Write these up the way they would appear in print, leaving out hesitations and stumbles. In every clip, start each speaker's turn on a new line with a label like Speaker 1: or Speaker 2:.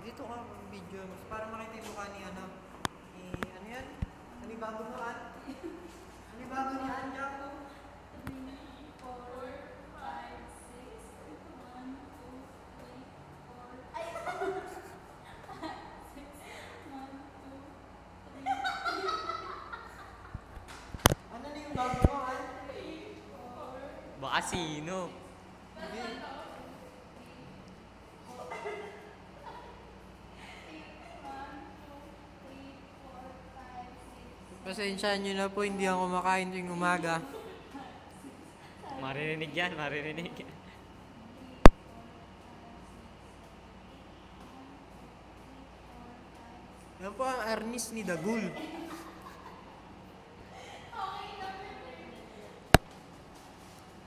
Speaker 1: Dito ka video mas para makita yung mukha ni ano. Ano yan? Ano yung bago mo an? Ano yung bago ni An, Jack?
Speaker 2: 3, 4, 5, 6, 1, 2, 3, 4. Ay! 6, 1, 2, 3.
Speaker 1: Ano na yung bago mo an?
Speaker 2: 3, 4.
Speaker 3: Baka sino?
Speaker 1: Hindi. Pasensyahan nyo na po, hindi ako kumakain tuwing umaga.
Speaker 3: Maririnig yan, maririnig yan.
Speaker 1: Yan po ang Arnis ni Dagul.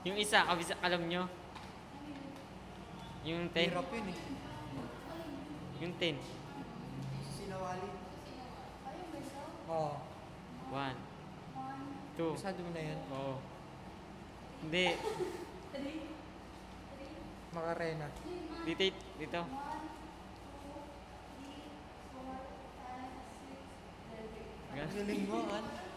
Speaker 3: Yung isa, kabisa, alam nyo? Yung 10.
Speaker 1: Hirap yun eh.
Speaker 3: Yung 10.
Speaker 1: Sinawali. Oo.
Speaker 3: 1, 2.
Speaker 1: Masado mo na yan.
Speaker 3: Oo. Hindi.
Speaker 1: Makarena.
Speaker 3: Dito, dito.
Speaker 1: Galing mo, an?